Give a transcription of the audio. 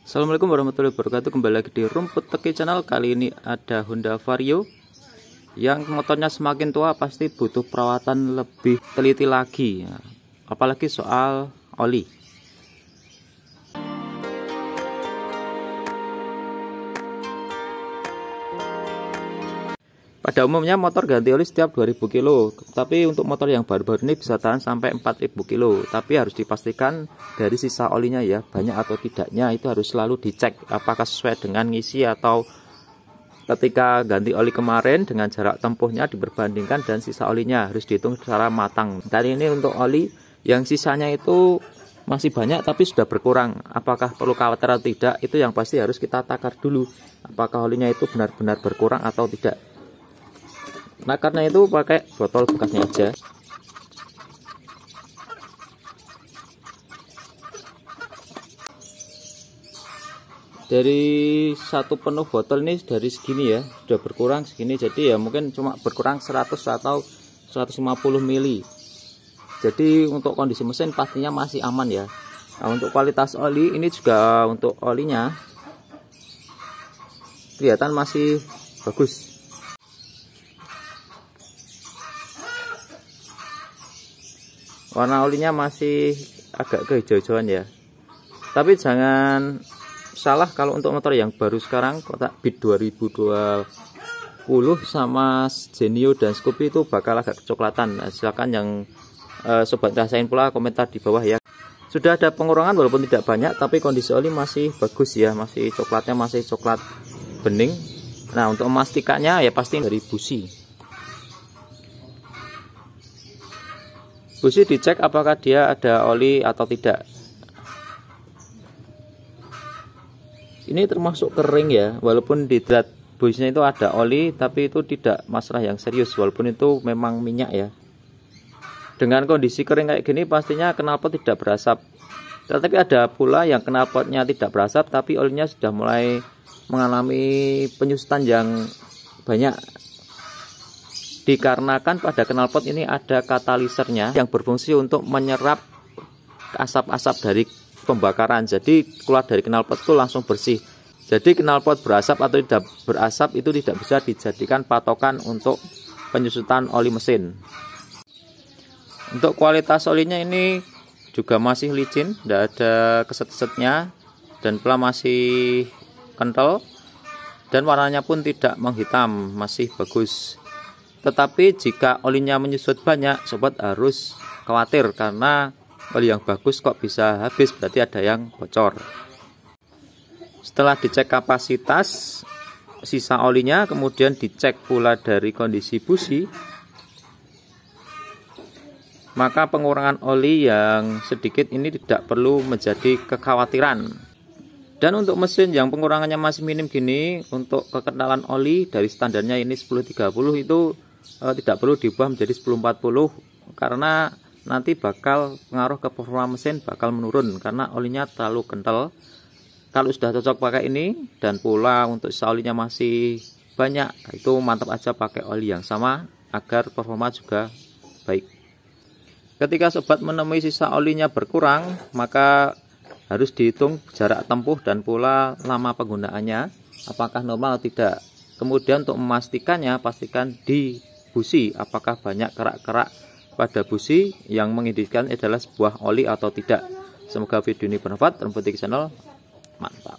Assalamualaikum warahmatullahi wabarakatuh. Kembali lagi di Rumput Teki Channel. Kali ini ada Honda Vario yang motornya semakin tua, pasti butuh perawatan lebih teliti lagi ya. Apalagi soal oli. Pada umumnya motor ganti oli setiap 2000 kilo, tapi untuk motor yang baru-baru ini bisa tahan sampai 4000 kilo. Tapi harus dipastikan dari sisa olinya ya, banyak atau tidaknya itu harus selalu dicek apakah sesuai dengan ngisi, atau ketika ganti oli kemarin dengan jarak tempuhnya diperbandingkan dan sisa olinya harus dihitung secara matang. Kali ini untuk oli yang sisanya itu masih banyak tapi sudah berkurang, apakah perlu khawatir atau tidak, itu yang pasti harus kita takar dulu apakah olinya itu benar-benar berkurang atau tidak. Nah, karena itu pakai botol bekasnya aja. Dari satu penuh botol ini dari segini ya, sudah berkurang segini, jadi ya mungkin cuma berkurang 100 atau 150 mili. Jadi untuk kondisi mesin pastinya masih aman ya. Nah, untuk kualitas oli ini juga untuk olinya kelihatan masih bagus. Warna olinya masih agak kehijau-hijauan ya. Tapi jangan salah kalau untuk motor yang baru sekarang, kotak Beat 2020 sama Genio dan Scoopy itu bakal agak kecoklatan. Nah, silakan yang sobat rasain pula, komentar di bawah ya. Sudah ada pengurangan walaupun tidak banyak, tapi kondisi oli masih bagus ya, masih coklatnya masih coklat bening. Nah, untuk memastikannya ya pasti dari busi. Busi dicek apakah dia ada oli atau tidak. Ini termasuk kering ya, walaupun di drat businya itu ada oli, tapi itu tidak masalah yang serius, walaupun itu memang minyak ya. Dengan kondisi kering kayak gini pastinya knalpot tidak berasap. Tetapi ada pula yang knalpotnya tidak berasap tapi olinya sudah mulai mengalami penyusutan yang banyak. Dikarenakan pada knalpot ini ada katalisernya yang berfungsi untuk menyerap asap-asap dari pembakaran. Jadi keluar dari knalpot itu langsung bersih. Jadi knalpot berasap atau tidak berasap itu tidak bisa dijadikan patokan untuk penyusutan oli mesin. Untuk kualitas olinya ini juga masih licin, tidak ada keset-kesetnya, dan pula masih kental, dan warnanya pun tidak menghitam, masih bagus. Tetapi jika olinya menyusut banyak, sobat harus khawatir karena oli yang bagus kok bisa habis, berarti ada yang bocor. Setelah dicek kapasitas sisa olinya, kemudian dicek pula dari kondisi busi, maka pengurangan oli yang sedikit ini tidak perlu menjadi kekhawatiran. Dan untuk mesin yang pengurangannya masih minim gini, untuk kekentalan oli dari standarnya ini 1030 itu tidak perlu diubah menjadi 1040, karena nanti bakal pengaruh ke performa mesin bakal menurun karena olinya terlalu kental. Kalau sudah cocok pakai ini dan pula untuk sisa olinya masih banyak, itu mantap aja pakai oli yang sama agar performa juga baik. Ketika sobat menemui sisa olinya berkurang, maka harus dihitung jarak tempuh dan pula lama penggunaannya apakah normal atau tidak. Kemudian untuk memastikannya, pastikan di busi apakah banyak kerak-kerak pada busi yang mengindikasikan adalah sebuah oli atau tidak. Semoga video ini bermanfaat. Rumput Teki Channel, mantap.